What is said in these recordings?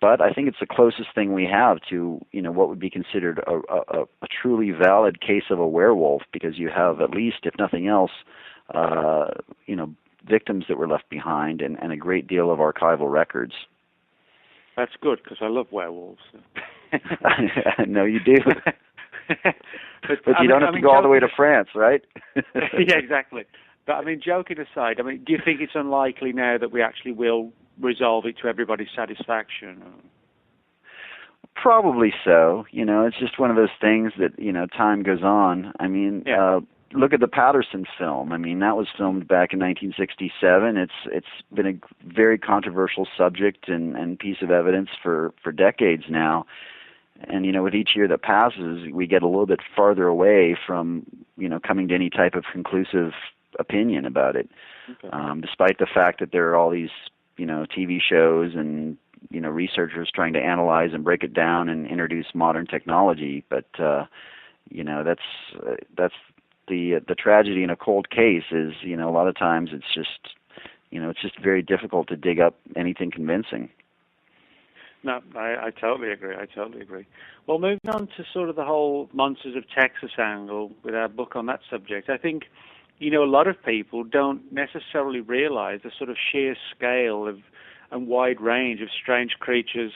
but I think it's the closest thing we have to, what would be considered a truly valid case of a werewolf, because you have, at least, if nothing else, victims that were left behind, and a great deal of archival records. That's good, because I love werewolves. No, you do. but you don't have to go all the way to France, right? Yeah, exactly. But I mean, joking aside, do you think it's unlikely now that we actually will resolve it to everybody's satisfaction? Probably so. It's just one of those things that, time goes on. I mean, look at the Patterson film. I mean, that was filmed back in 1967. It's been a very controversial subject and piece of evidence for decades now. And, with each year that passes, we get a little bit farther away from, coming to any type of conclusive opinion about it. Okay. Despite the fact that there are all these, TV shows and, researchers trying to analyze and break it down and introduce modern technology. But, that's the tragedy in a cold case is, a lot of times it's just very difficult to dig up anything convincing. No, I totally agree. Well, moving on to sort of the whole Monsters of Texas angle with our book on that subject, I think, a lot of people don't necessarily realize the sort of sheer scale and wide range of strange creatures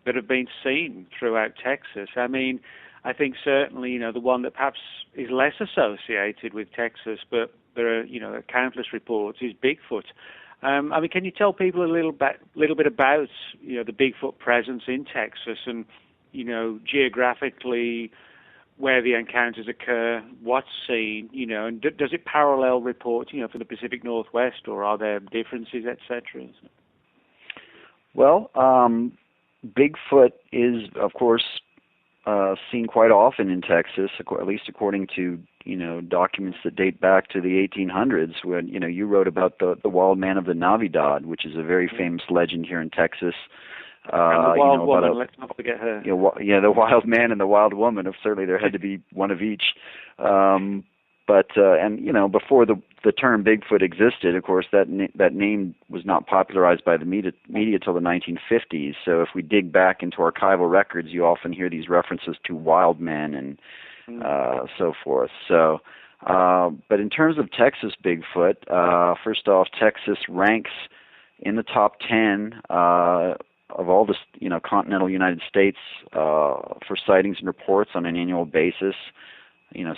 that have been seen throughout Texas. I mean, I think certainly, the one that perhaps is less associated with Texas, but there are, countless reports, is Bigfoot. Can you tell people a little bit about, the Bigfoot presence in Texas and, geographically where the encounters occur, what's seen, and does it parallel reports, for the Pacific Northwest, or are there differences, etc.? Well, Bigfoot is, of course, seen quite often in Texas, at least according to documents that date back to the 1800s, when you wrote about the wild man of the Navidad, which is a very famous legend here in Texas. And the wild woman, let's not forget her. The wild man and the wild woman. Certainly, there had to be one of each. Before the term Bigfoot existed, of course, that name was not popularized by the media till the 1950s. So if we dig back into archival records, you often hear these references to wild men and so forth. So, but in terms of Texas Bigfoot, first off, Texas ranks in the top 10 of all the continental United States for sightings and reports on an annual basis.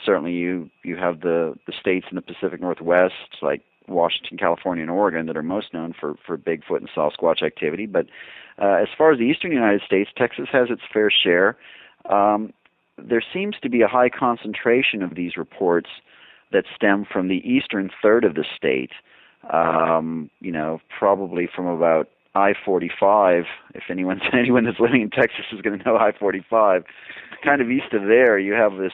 Certainly you have the states in the Pacific Northwest, like Washington, California, and Oregon, that are most known for Bigfoot and Sasquatch activity. But as far as the eastern United States, Texas has its fair share. There seems to be a high concentration of these reports that stem from the eastern third of the state, probably from about I-45. If anyone that's living in Texas is going to know I-45, kind of east of there, you have this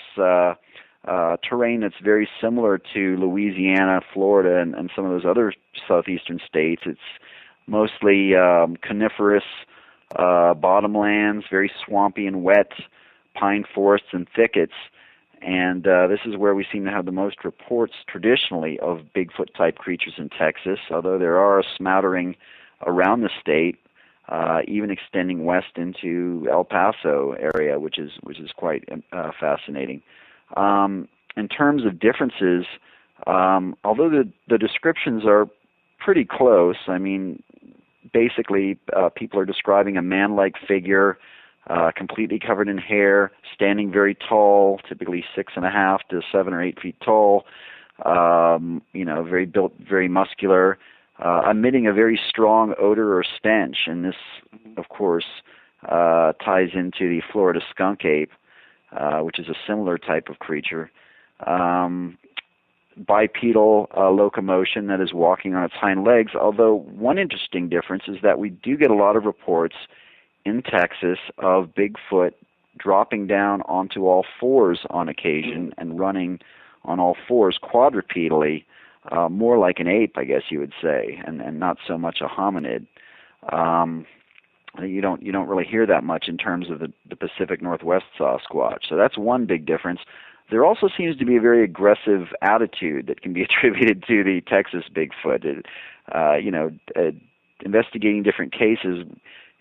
terrain that's very similar to Louisiana, Florida, and some of those other southeastern states. It's mostly coniferous bottomlands, very swampy and wet, pine forests and thickets. And this is where we seem to have the most reports traditionally of Bigfoot-type creatures in Texas, although there are a smattering around the state, even extending west into El Paso area, which is quite fascinating. In terms of differences, although the descriptions are pretty close, I mean, basically people are describing a man-like figure, completely covered in hair, standing very tall, typically 6.5 to 7 or 8 feet tall, very built, very muscular, emitting a very strong odor or stench. And this, of course, ties into the Florida skunk ape, which is a similar type of creature. Bipedal locomotion, that is walking on its hind legs, although one interesting difference is that we do get a lot of reports in Texas of Bigfoot dropping down onto all fours on occasion and running on all fours quadrupedally, more like an ape, I guess you would say, and not so much a hominid. You don't really hear that much in terms of the Pacific Northwest Sasquatch. So that's one big difference. There also seems to be a very aggressive attitude that can be attributed to the Texas Bigfoot. Investigating different cases,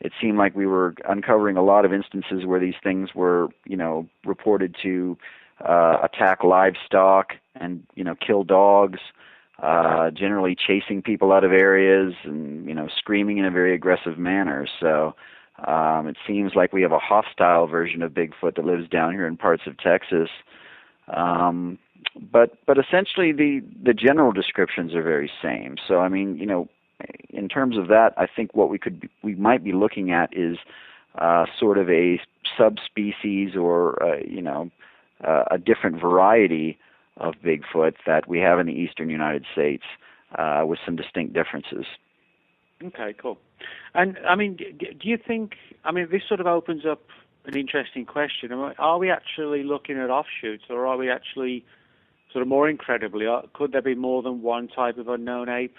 it seemed like we were uncovering a lot of instances where these things were, reported to attack livestock and, kill dogs, generally chasing people out of areas and, screaming in a very aggressive manner. So it seems like we have a hostile version of Bigfoot that lives down here in parts of Texas. But essentially the general descriptions are very same. So, I mean, in terms of that, I think what we might be looking at is sort of a subspecies or, a different variety of Bigfoot that we have in the eastern United States with some distinct differences. Okay, cool. And, I mean, do you think, this sort of opens up an interesting question. Are we actually looking at offshoots, or are we actually, sort of more incredibly, could there be more than one type of unknown ape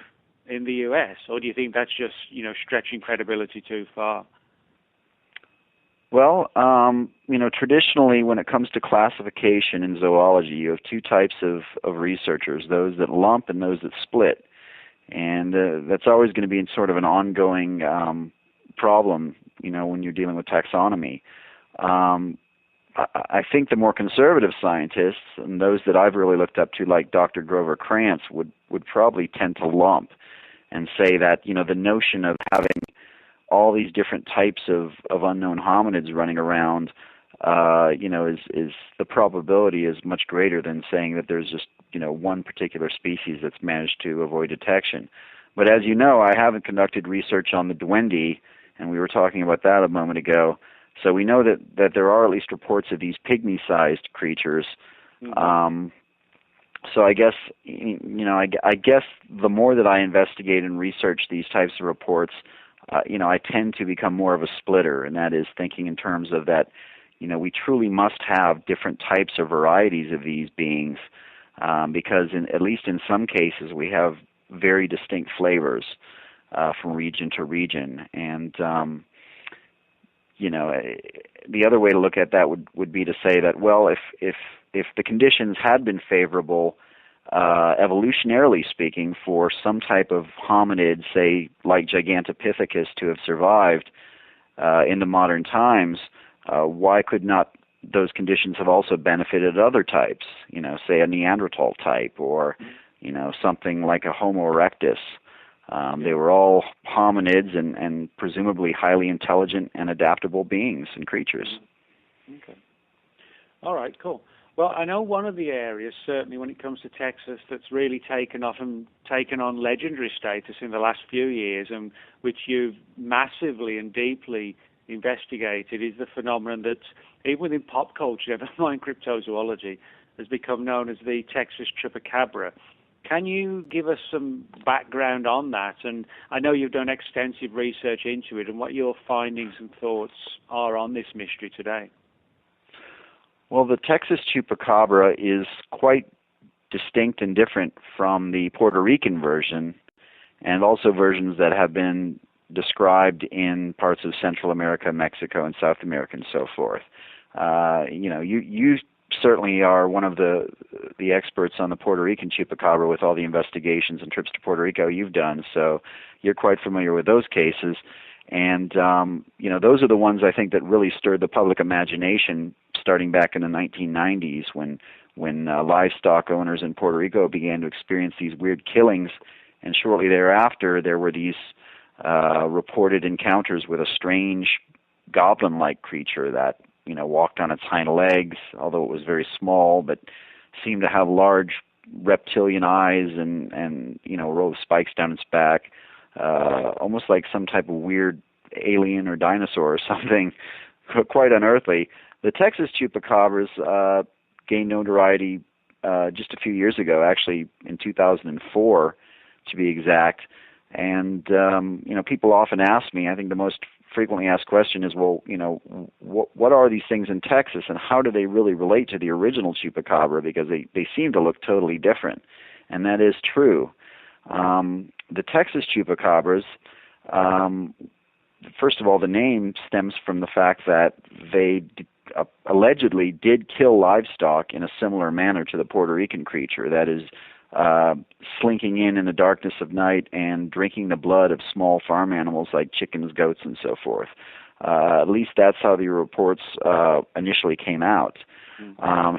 in the U.S., or do you think that's just, stretching credibility too far? Well, traditionally when it comes to classification in zoology, you have two types of researchers, those that lump and those that split. And that's always going to be sort of an ongoing problem, when you're dealing with taxonomy. I think the more conservative scientists, and those that I've really looked up to, like Dr. Grover Krantz, would probably tend to lump and say that, the notion of having all these different types of unknown hominids running around, is the probability is much greater than saying that there's just, one particular species that's managed to avoid detection. But as you know, I haven't conducted research on the duende, and we were talking about that a moment ago. So we know that there are at least reports of these pygmy-sized creatures. Mm-hmm. So I guess, I guess the more that I investigate and research these types of reports, I tend to become more of a splitter, and that is thinking in terms of that, we truly must have different types or varieties of these beings, because at least in some cases we have very distinct flavors from region to region. And, the other way to look at that would be to say that, well, if the conditions had been favorable, evolutionarily speaking, for some type of hominid, say, like Gigantopithecus, to have survived in the modern times, why could not those conditions have also benefited other types, say a Neanderthal type or, something like a Homo erectus? They were all hominids and presumably highly intelligent and adaptable beings and creatures. Okay. All right, cool. Well, I know one of the areas, certainly when it comes to Texas, that's really taken off and taken on legendary status in the last few years, and which you've massively and deeply investigated, is the phenomenon that, even within pop culture, never mind cryptozoology, has become known as the Texas chupacabra. Can you give us some background on that? And I know you've done extensive research into it, and what your findings and thoughts are on this mystery today. Well, the Texas chupacabra is quite distinct and different from the Puerto Rican version, and also versions that have been described in parts of Central America, Mexico, and South America, and so forth. You certainly are one of the experts on the Puerto Rican chupacabra with all the investigations and trips to Puerto Rico you've done, so you're quite familiar with those cases. And, those are the ones I think that really stirred the public imagination starting back in the 1990s when livestock owners in Puerto Rico began to experience these weird killings. And shortly thereafter, there were these reported encounters with a strange goblin-like creature that, walked on its hind legs, although it was very small, but seemed to have large reptilian eyes and a row of spikes down its back. Almost like some type of weird alien or dinosaur or something, quite unearthly. The Texas chupacabras gained notoriety just a few years ago, actually in 2004 to be exact. And, people often ask me, I think the most frequently asked question is, well, what are these things in Texas and how do they really relate to the original chupacabra? Because they seem to look totally different. And that is true. The Texas chupacabras, first of all, the name stems from the fact that they allegedly did kill livestock in a similar manner to the Puerto Rican creature. That is, slinking in the darkness of night and drinking the blood of small farm animals like chickens, goats, and so forth. At least that's how the reports initially came out.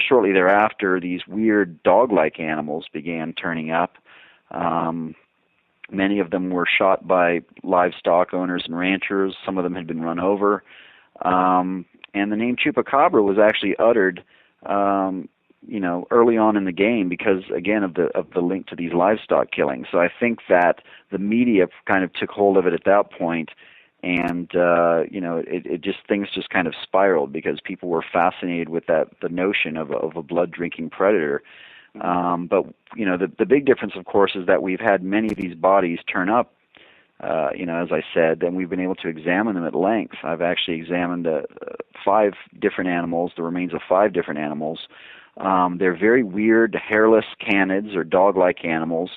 Shortly thereafter, these weird dog-like animals began turning up. Many of them were shot by livestock owners and ranchers. Some of them had been run over. And the name chupacabra was actually uttered, early on in the game because, again, of the link to these livestock killings. So I think that the media kind of took hold of it at that point, and things just kind of spiraled because people were fascinated with the notion of a blood-drinking predator. But the big difference, of course, is that we've had many of these bodies turn up, as I said, and we've been able to examine them at length. I've actually examined 5 different animals, the remains of 5 different animals. They're very weird, hairless canids or dog-like animals.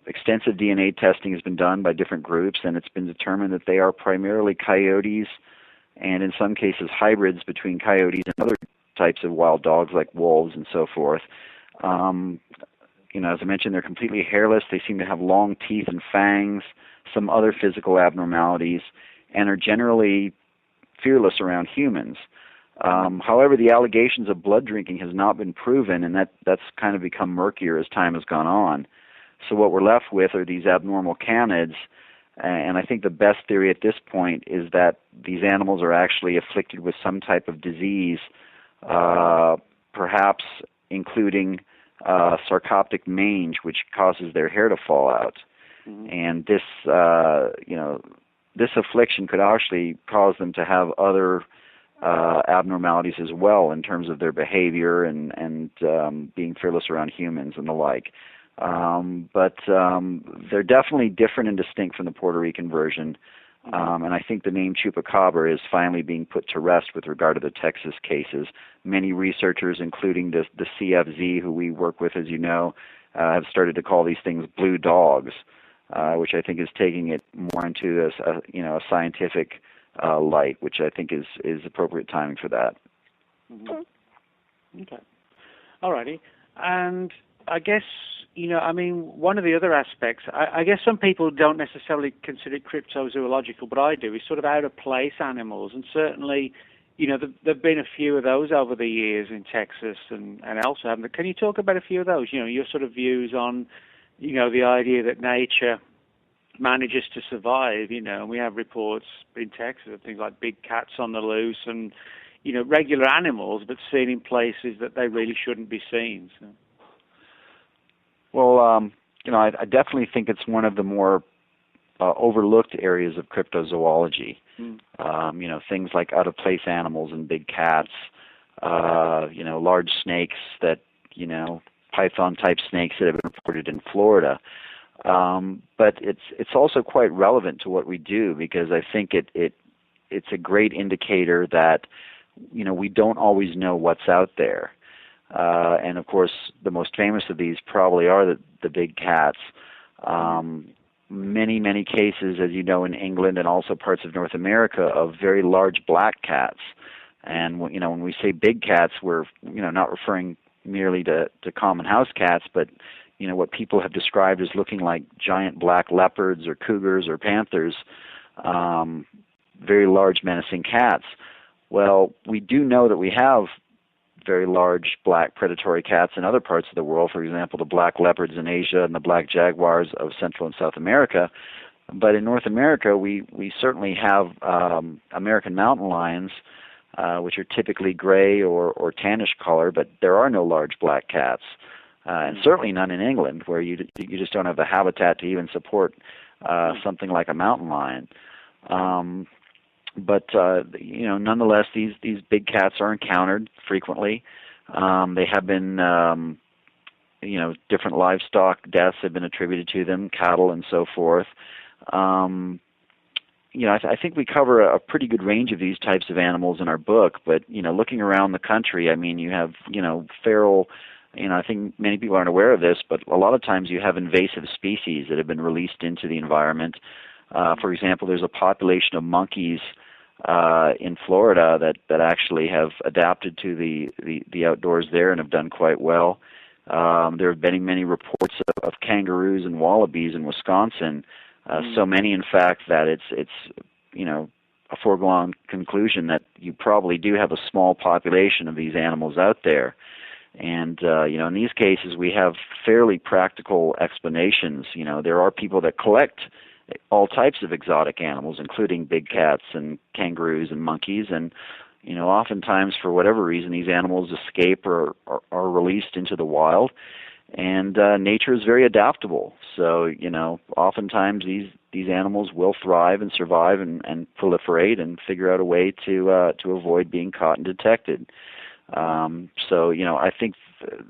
Extensive DNA testing has been done by different groups, and it's been determined that they are primarily coyotes, and in some cases hybrids between coyotes and other types of wild dogs like wolves and so forth. As I mentioned, they're completely hairless. They seem to have long teeth and fangs, some other physical abnormalities, and are generally fearless around humans. However, the allegations of blood drinking has not been proven, and that's kind of become murkier as time has gone on. So what we're left with are these abnormal canids, and I think the best theory at this point is that these animals are actually afflicted with some type of disease, perhaps including sarcoptic mange, which causes their hair to fall out. And this affliction could actually cause them to have other abnormalities as well in terms of their behavior and being fearless around humans and the like. But they're definitely different and distinct from the Puerto Rican version. And I think the name chupacabra is finally being put to rest with regard to the Texas cases. Many researchers, including the CFZ, who we work with, as you know, have started to call these things blue dogs, which I think is taking it more into a scientific light, which I think is appropriate timing for that. Okay. All righty. And I guess, one of the other aspects, I guess some people don't necessarily consider it cryptozoological, but I do. It's sort of out-of-place animals, and certainly, there have been a few of those over the years in Texas and elsewhere. Can you talk about a few of those? Your sort of views on, the idea that nature manages to survive, and we have reports in Texas of things like big cats on the loose and, regular animals, but seen in places that they really shouldn't be seen. So. Well, I definitely think it's one of the more overlooked areas of cryptozoology. Things like out-of-place animals and big cats, large snakes that, python-type snakes that have been reported in Florida. But it's also quite relevant to what we do because I think it's a great indicator that, we don't always know what's out there. And of course, the most famous of these probably are the big cats. Many cases, as you know, in England and also parts of North America, of very large black cats. And when we say big cats, we're not referring merely to common house cats, but what people have described as looking like giant black leopards or cougars or panthers, very large menacing cats. Well, we do know that we have very large black predatory cats in other parts of the world, for example, the black leopards in Asia and the black jaguars of Central and South America. But in North America, we certainly have American mountain lions, which are typically gray or tannish color, but there are no large black cats, and certainly none in England, where you just don't have the habitat to even support something like a mountain lion. But nonetheless, these big cats are encountered frequently. They have been, different livestock deaths have been attributed to them, cattle and so forth. I think we cover a pretty good range of these types of animals in our book. But looking around the country, you have feral. I think many people aren't aware of this, but a lot of times you have invasive species that have been released into the environment. For example, there's a population of monkeys in Florida that actually have adapted to the outdoors there and have done quite well. There have been many reports of kangaroos and wallabies in Wisconsin. So many, in fact, that it's a foregone conclusion that you probably do have a small population of these animals out there. And in these cases, we have fairly practical explanations. There are people that collect all types of exotic animals, including big cats and kangaroos and monkeys, and oftentimes, for whatever reason, these animals escape or are released into the wild, and nature is very adaptable. So, oftentimes these animals will thrive and survive and proliferate and figure out a way to avoid being caught and detected. I think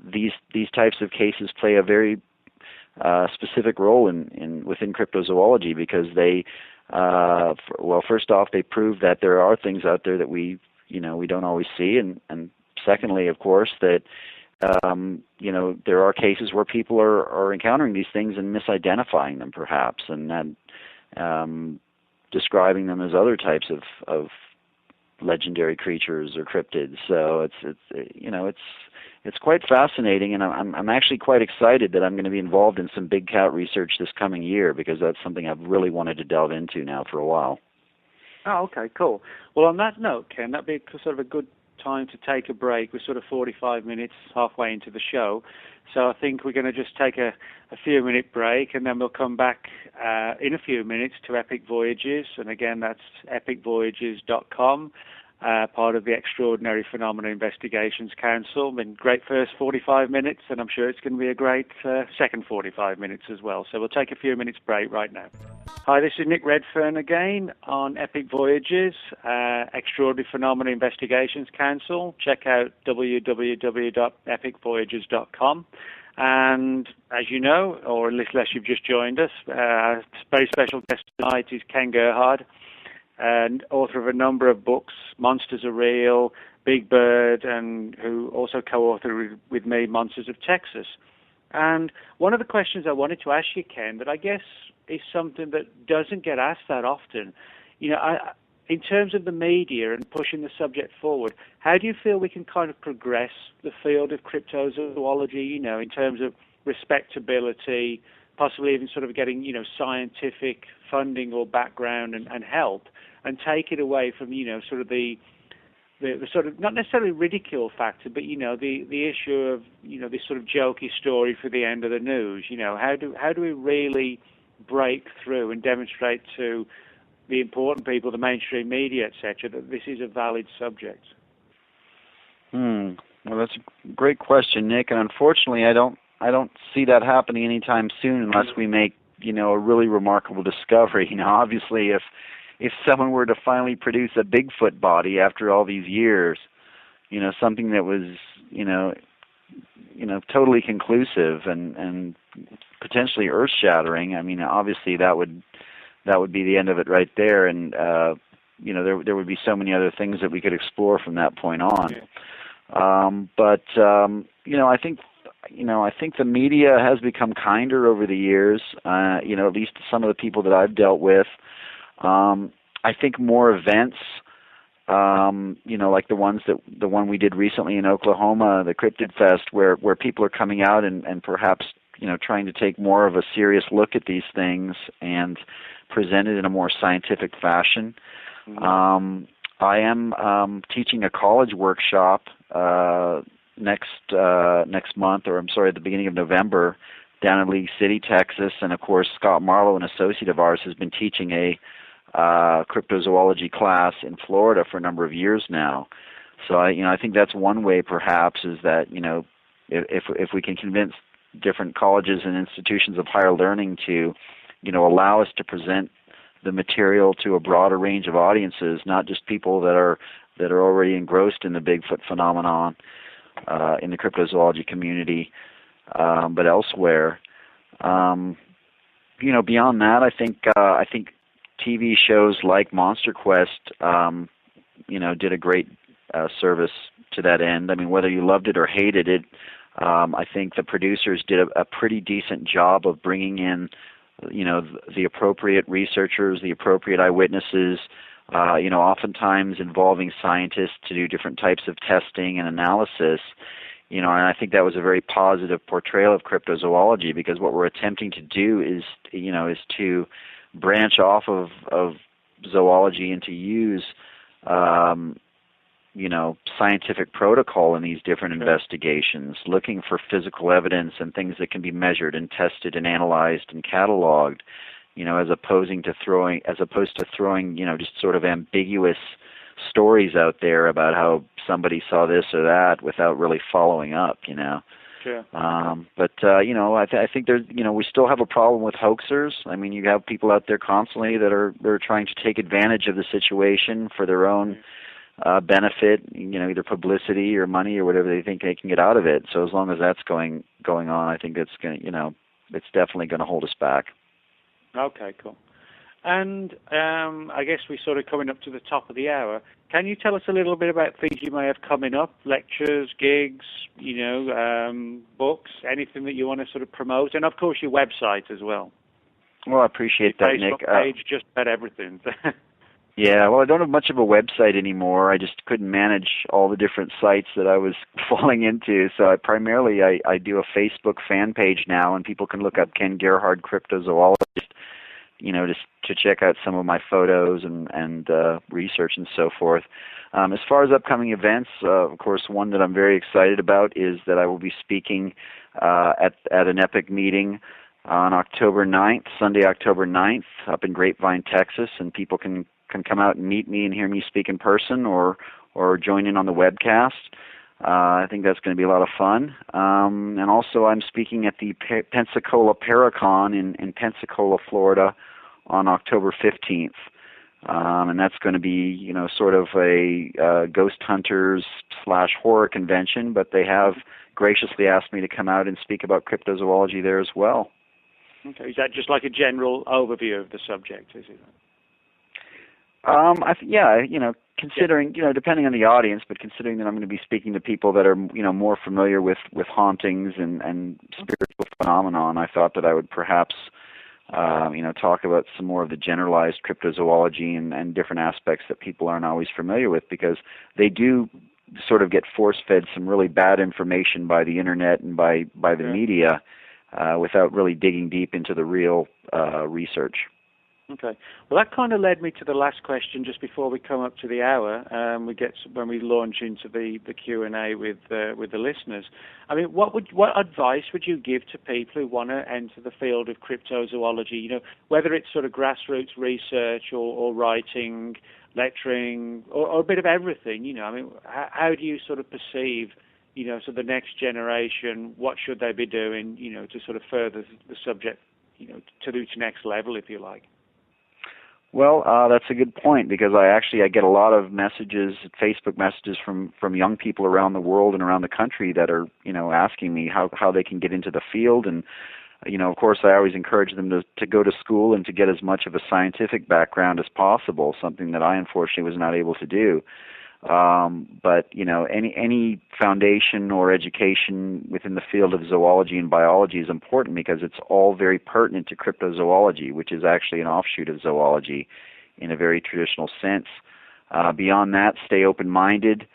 these types of cases play a very specific role within cryptozoology, because they, first off, they prove that there are things out there that we don't always see, and secondly, of course, that there are cases where people are encountering these things and misidentifying them, perhaps, and then describing them as other types of legendary creatures or cryptids. So it's quite fascinating, and I'm actually quite excited that I'm going to be involved in some big cat research this coming year, because that's something I've really wanted to delve into now for a while. Oh, okay, cool. Well, on that note, Ken, that'd be sort of a good time to take a break. We're sort of 45 minutes halfway into the show, so I think we're going to just take a few minute break, and then we'll come back in a few minutes to Epic Voyages, and again, that's epicvoyages.com. Part of the Extraordinary Phenomena Investigations Council. Been great first 45 minutes, and I'm sure it's going to be a great second 45 minutes as well. So we'll take a few minutes break right now. Hi, this is Nick Redfern again on Epic Voyages, Extraordinary Phenomena Investigations Council. Check out www.epicvoyages.com. And as you know, or unless you've just joined us, our very special guest tonight is Ken Gerhard, and author of a number of books, Monsters Are Real, Big Bird, and who also co-authored with me Monsters of Texas. And one of the questions I wanted to ask you, Ken, that I guess is something that doesn't get asked that often, in terms of the media and pushing the subject forward, how do you feel we can kind of progress the field of cryptozoology, in terms of respectability, possibly even sort of getting, scientific funding or background and help, and take it away from, sort of the sort of, not necessarily ridicule factor, but, the issue of, this sort of jokey story for the end of the news. How do we really break through and demonstrate to the important people, the mainstream media, etc., that this is a valid subject? Well, that's a great question, Nick, and unfortunately I don't see that happening anytime soon unless we make, a really remarkable discovery. Obviously, if someone were to finally produce a Bigfoot body after all these years, something that was, totally conclusive and potentially earth-shattering, I mean, obviously that would be the end of it right there, and there would be so many other things that we could explore from that point on. I think the media has become kinder over the years. At least some of the people that I've dealt with. I think more events, like the one we did recently in Oklahoma, the Cryptid Fest, where people are coming out and perhaps trying to take more of a serious look at these things and present it in a more scientific fashion. Mm-hmm. I am teaching a college workshop next month, or at the beginning of November, down in League City, Texas, and of course Scott Marlowe, an associate of ours, has been teaching a cryptozoology class in Florida for a number of years now. So I think that's one way, perhaps, is that if we can convince different colleges and institutions of higher learning to allow us to present the material to a broader range of audiences, not just people that are already engrossed in the Bigfoot phenomenon in the cryptozoology community, but elsewhere. Beyond that, I think TV shows like Monster Quest, did a great service to that end. I mean, whether you loved it or hated it, I think the producers did a pretty decent job of bringing in, the appropriate researchers, the appropriate eyewitnesses, oftentimes involving scientists to do different types of testing and analysis. And I think that was a very positive portrayal of cryptozoology, because what we're attempting to do is to branch off of zoology and to use scientific protocol in these different investigations, looking for physical evidence and things that can be measured and tested and analyzed and cataloged, as opposed to throwing just sort of ambiguous stories out there about how somebody saw this or that without really following up. Sure. I think there's, we still have a problem with hoaxers. I mean, you have people out there constantly that are trying to take advantage of the situation for their own benefit, either publicity or money or whatever they think they can get out of it. So as long as that's going on, I think it's it's definitely going to hold us back. Okay, cool. And I guess we're sort of coming up to the top of the hour. Can you tell us a little bit about things you may have coming up, lectures, gigs, books, anything that you want to sort of promote, and of course your website as well? Well, I appreciate that, Facebook Nick. Page, just about everything. Yeah, well, I don't have much of a website anymore. I just couldn't manage all the different sites that I was falling into. So I do a Facebook fan page now, and people can look up Ken Gerhard, cryptozoologist, just to check out some of my photos and research and so forth. As far as upcoming events, of course, one that I'm very excited about is that I will be speaking at an EPIC meeting on October 9th, Sunday, October 9th, up in Grapevine, Texas, and people can come out and meet me and hear me speak in person or join in on the webcast. I think that's going to be a lot of fun. And also I'm speaking at the Pensacola Paracon in Pensacola, Florida on October 15th. And that's going to be, sort of a ghost hunters / horror convention, but they have graciously asked me to come out and speak about cryptozoology there as well. Okay. Is that just like a general overview of the subject, is it? Considering, depending on the audience, but considering that I'm going to be speaking to people that are, more familiar with hauntings and spiritual phenomenon, I thought that I would perhaps, talk about some more of the generalized cryptozoology and different aspects that people aren't always familiar with, because they do sort of get force-fed some really bad information by the internet and by the media without really digging deep into the real research. Okay. Well, that kind of led me to the last question just before we come up to the hour. When we launch into the Q&A with the listeners. I mean, what advice would you give to people who want to enter the field of cryptozoology? Whether it's sort of grassroots research or writing, lecturing, or a bit of everything. I mean, how do you sort of perceive, so the next generation, what should they be doing, to sort of further the subject, to the next level, if you like? Well, that's a good point, because I get a lot of messages, Facebook messages from young people around the world and around the country that are, asking me how they can get into the field. And, of course, I always encourage them to go to school and to get as much of a scientific background as possible, something that I unfortunately was not able to do. But any foundation or education within the field of zoology and biology is important, because it's all very pertinent to cryptozoology, which is actually an offshoot of zoology in a very traditional sense. Beyond that, stay open-minded.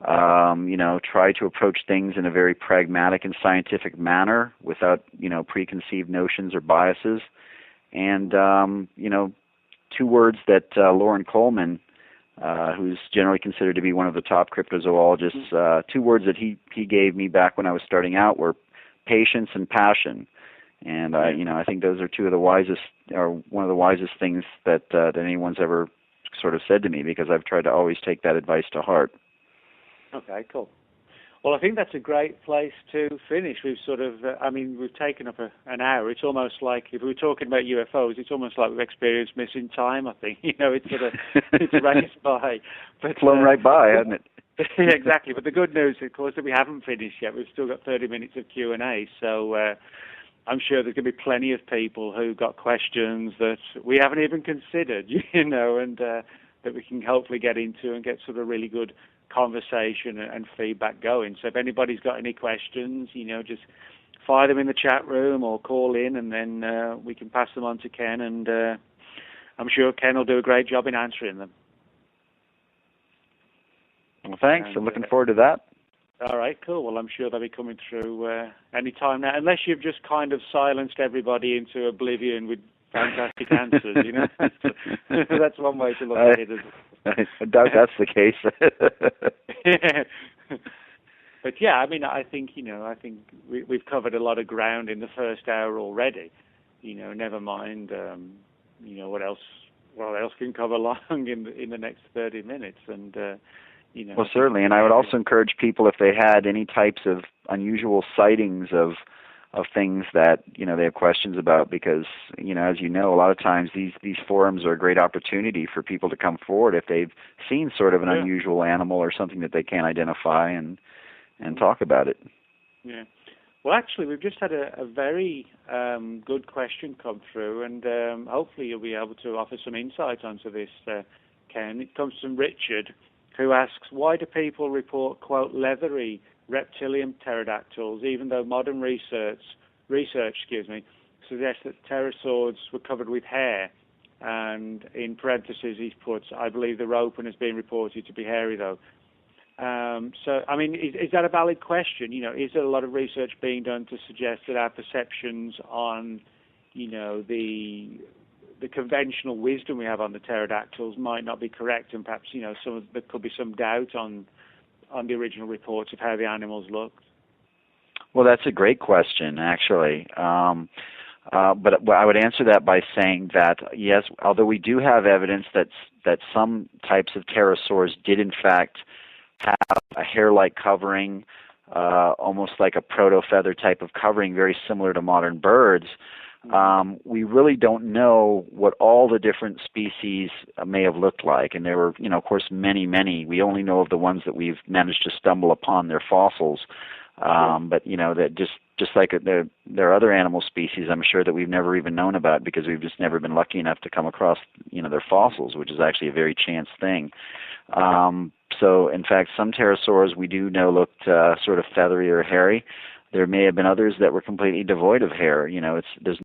Try to approach things in a very pragmatic and scientific manner without preconceived notions or biases. And two words that Loren Coleman, who's generally considered to be one of the top cryptozoologists, two words that he gave me back when I was starting out were patience and passion. And I think those are two of the wisest, or one of the wisest things that anyone's ever sort of said to me, because I've tried to always take that advice to heart. Okay, cool. Well, I think that's a great place to finish. We've sort of, we've taken up an hour. It's almost like, if we were talking about UFOs, it's almost like we've experienced missing time, I think. It's sort of, it's raced by. But, flown right by, hasn't it? Exactly. But the good news, of course, that we haven't finished yet. We've still got 30 minutes of Q&A. So I'm sure there's going to be plenty of people who got questions that we haven't even considered, and that we can hopefully get into and get sort of really good conversation and feedback going. So if anybody's got any questions, just fire them in the chat room or call in, and then we can pass them on to Ken, and I'm sure Ken will do a great job in answering them. Well, thanks. I'm looking forward to that. All right, cool. Well, I'm sure they'll be coming through any time now, unless you've just kind of silenced everybody into oblivion with fantastic answers. You know, that's one way to look at it. I doubt that's the case. But yeah, I mean, I think we've covered a lot of ground in the first hour already. Never mind, what else can cover along in the next 30 minutes, and Well, certainly, and I would also encourage people, if they had any types of unusual sightings of things that they have questions about, because as you know, a lot of times these forums are a great opportunity for people to come forward if they've seen sort of an unusual animal or something that they can't identify, and talk about it. Yeah. Well, actually, we've just had a very good question come through, and hopefully you'll be able to offer some insight onto this, Ken. It comes from Richard, who asks, why do people report, quote, leathery reptilian pterodactyls, even though modern research suggests that pterosaurs were covered with hair? And in parentheses, he's put, I believe the ropen has been reported to be hairy, though. So, I mean, is that a valid question? Is there a lot of research being done to suggest that our perceptions on, the conventional wisdom we have on the pterodactyls might not be correct, and perhaps, there could be some doubt on the original reports of how the animals looked? Well, that's a great question, actually. But I would answer that by saying that, yes, although we do have evidence that some types of pterosaurs did, in fact, have a hair-like covering, almost like a proto-feather type of covering, very similar to modern birds, we really don't know what all the different species may have looked like. And there were, of course, many, many. We only know of the ones that we've managed to stumble upon, their fossils. But, that just like there are other animal species, I'm sure, that we've never even known about because we've just never been lucky enough to come across, their fossils, which is actually a very chance thing. So, in fact, some pterosaurs we do know looked sort of feathery or hairy. There may have been others that were completely devoid of hair. There's